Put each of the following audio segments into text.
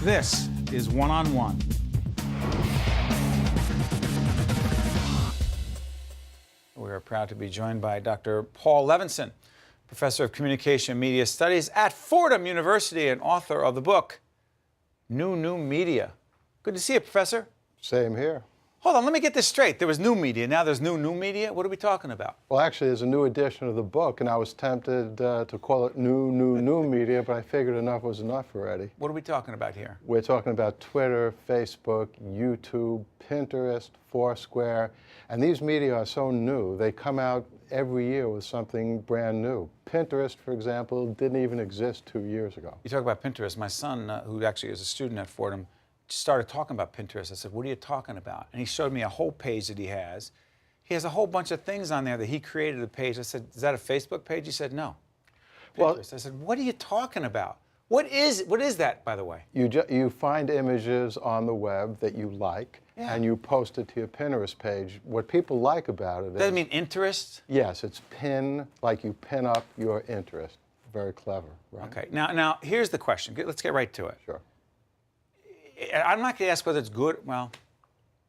This is One-on-One. We are proud to be joined by Dr. Paul Levinson, Professor of Communication and Media Studies at Fordham University and author of the book, New Media. Good to see you, Professor. Same here. Hold on, let me get this straight. There was new media, now there's new media? What are we talking about? Well, actually, there's a new edition of the book, and I was tempted to call it new media, but I figured enough was enough already. What are we talking about here? We're talking about Twitter, Facebook, YouTube, Pinterest, Foursquare, and these media are so new, they come out every year with something brand new. Pinterest, for example, didn't even exist 2 years ago. You talk about Pinterest. My son, who actually is a student at Fordham, started talking about Pinterest. I said, what are you talking about? And he showed me a whole page that he has. He has a whole bunch of things on there that he created a page. I said, is that a Facebook page? He said, no. Pinterest. Well, I said, what are you talking about? What is that, by the way? You find images on the web that you like, and you post it to your Pinterest page. What people like about it is... Does that mean interest? Yes, it's pin, like you pin up your interest. Very clever, right? Okay, now here's the question. Let's get right to it. Sure. I'm not going to ask whether it's good, well...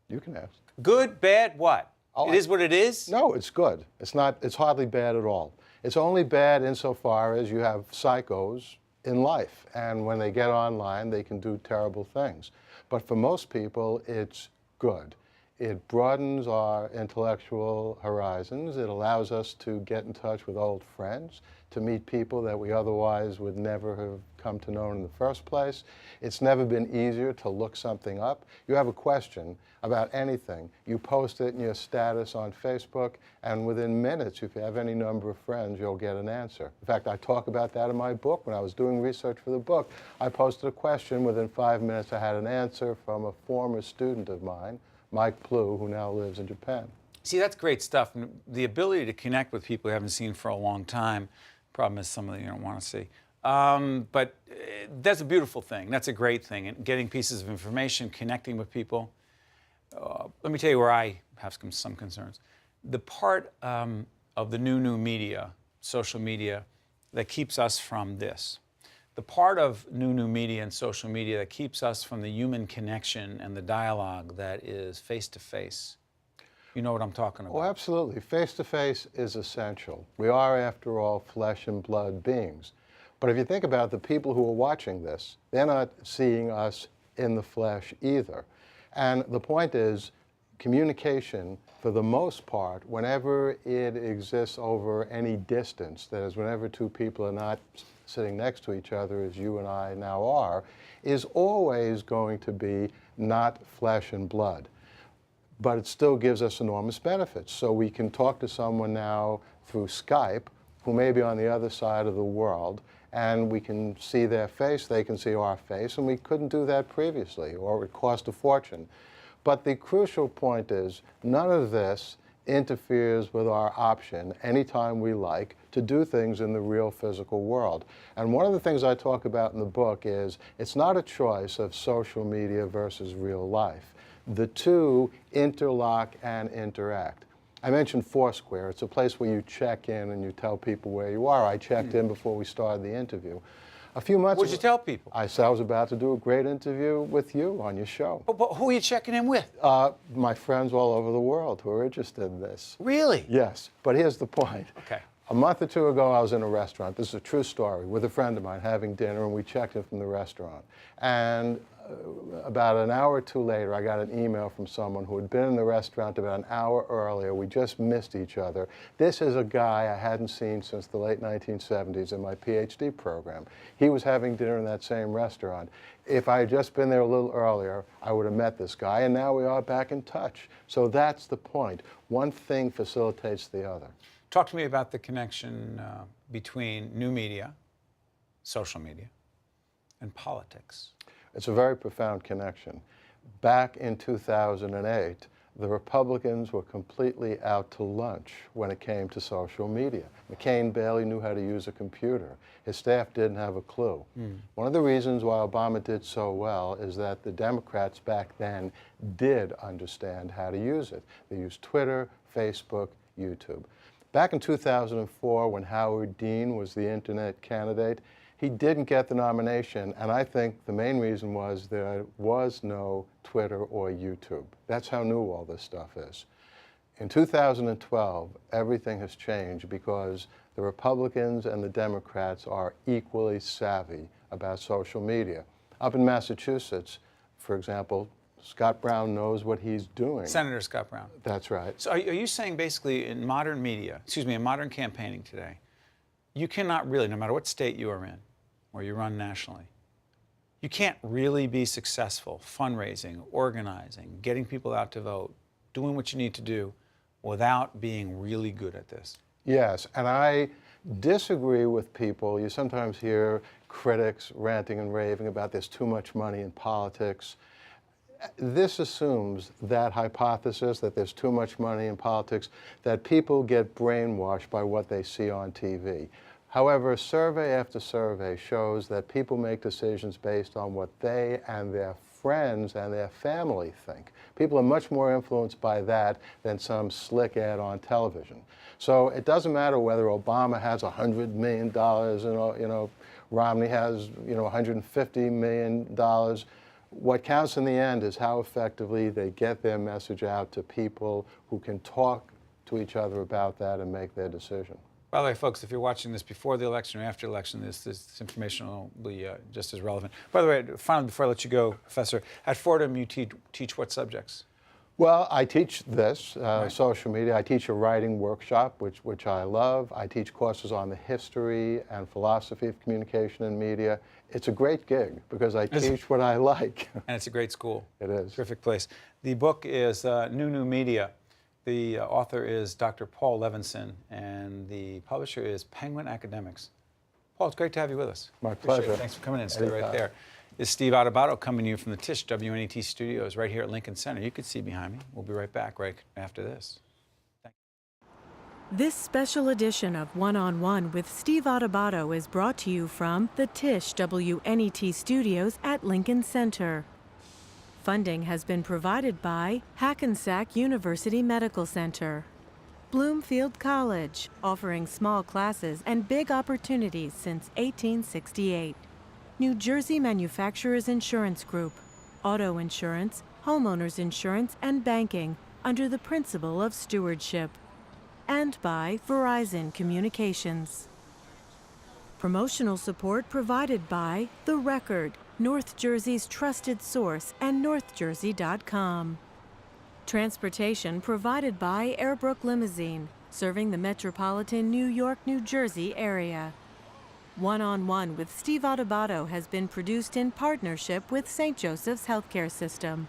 You can ask. Good, bad, what? It is what it is? No, it's good. It's hardly bad at all. It's only bad insofar as you have psychos in life, and when they get online, they can do terrible things. But for most people, it's good. It broadens our intellectual horizons. It allows us to get in touch with old friends, to meet people that we otherwise would never have come to know in the first place. It's never been easier to look something up. You have a question about anything, you post it in your status on Facebook, and within minutes, if you have any number of friends, you'll get an answer. In fact, I talk about that in my book. When I was doing research for the book, I posted a question. Within 5 minutes, I had an answer from a former student of mine, Mike Plu, who now lives in Japan. See, that's great stuff. The ability to connect with people you haven't seen for a long time. Problem is, some of them you don't want to see. But that's a beautiful thing. That's a great thing. And getting pieces of information, connecting with people. Let me tell you where I have some concerns. The part of the new media, social media, that keeps us from this. The part of new media and social media that keeps us from the human connection and the dialogue that is face-to-face. You know what I'm talking about? Oh, absolutely. Face-to-face is essential. We are, after all, flesh and blood beings. But if you think about the people who are watching this, they're not seeing us in the flesh either. And the point is, communication, for the most part, whenever it exists over any distance, that is, whenever two people are not sitting next to each other, as you and I now are, is always going to be not flesh and blood. But it still gives us enormous benefits. So we can talk to someone now through Skype who may be on the other side of the world, and we can see their face, they can see our face, and we couldn't do that previously, or it cost a fortune. But the crucial point is, none of this interferes with our option anytime we like to do things in the real physical world. And one of the things I talk about in the book is, it's not a choice of social media versus real life. The two interlock and interact. I mentioned Foursquare. It's a place where you check in and you tell people where you are. I checked in before we started the interview. A few months ago... What did you tell people? I said I was about to do a great interview with you on your show. But who are you checking in with? My friends all over the world who are interested in this. Really? Yes. But here's the point. Okay. A month or two ago, I was in a restaurant. This is a true story, with a friend of mine having dinner, and we checked in from the restaurant. And about an hour or two later, I got an email from someone who had been in the restaurant about an hour earlier. We just missed each other. This is a guy I hadn't seen since the late 1970s in my Ph.D. program. He was having dinner in that same restaurant. If I had just been there a little earlier, I would have met this guy, and now we are back in touch. So that's the point. One thing facilitates the other. Talk to me about the connection between new media, social media, and politics. It's a very profound connection. Back in 2008, the Republicans were completely out to lunch when it came to social media. McCain barely knew how to use a computer. His staff didn't have a clue. One of the reasons why Obama did so well is that the Democrats back then did understand how to use it. They used Twitter, Facebook, YouTube. Back in 2004, when Howard Dean was the internet candidate, He didn't get the nomination, and I think the main reason was there was no Twitter or YouTube. That's how new all this stuff is. In 2012, everything has changed because the Republicans and the Democrats are equally savvy about social media. Up in Massachusetts, for example, Scott Brown knows what he's doing. Senator Scott Brown. That's right. So are you saying basically in modern media, in modern campaigning today, you cannot really, no matter what state you are in or you run nationally, you can't really be successful fundraising, organizing, getting people out to vote, doing what you need to do without being really good at this? Yes, and I disagree with people. You sometimes hear critics ranting and raving about there's too much money in politics. This assumes that hypothesis, that there's too much money in politics, that people get brainwashed by what they see on TV. However, survey after survey shows that people make decisions based on what they and their friends and their family think. People are much more influenced by that than some slick ad on television. So it doesn't matter whether Obama has $100 million, Romney has, $150 million. What counts in the end is how effectively they get their message out to people who can talk to each other about that and make their decision. By the way, folks, if you're watching this before the election or after the election, this information will be just as relevant. By the way, finally, before I let you go, Professor, at Fordham you teach what subjects? Well, I teach this, Right. social media. I teach a writing workshop, which I love. I teach courses on the history and philosophy of communication and media. It's a great gig because I teach what I like. And it's a great school. It is. Terrific place. The book is New Media. The author is Dr. Paul Levinson, and the publisher is Penguin Academics. Paul, it's great to have you with us. My Appreciate pleasure. it. Thanks for coming in. Stay right Anytime. there. This is Steve Adubato coming to you from the Tisch WNET studios right here at Lincoln Center. You can see behind me. We'll be right back right after this. This special edition of One-on-One with Steve Adubato is brought to you from the Tisch WNET studios at Lincoln Center. Funding has been provided by Hackensack University Medical Center, Bloomfield College, offering small classes and big opportunities since 1868, New Jersey Manufacturers Insurance Group, auto insurance, homeowners insurance, and banking under the principle of stewardship, and by Verizon Communications. Promotional support provided by The Record, North Jersey's trusted source, and NorthJersey.com. Transportation provided by Airbrook Limousine, serving the metropolitan New York, New Jersey area. One-on-One with Steve Adubato has been produced in partnership with St. Joseph's Healthcare System.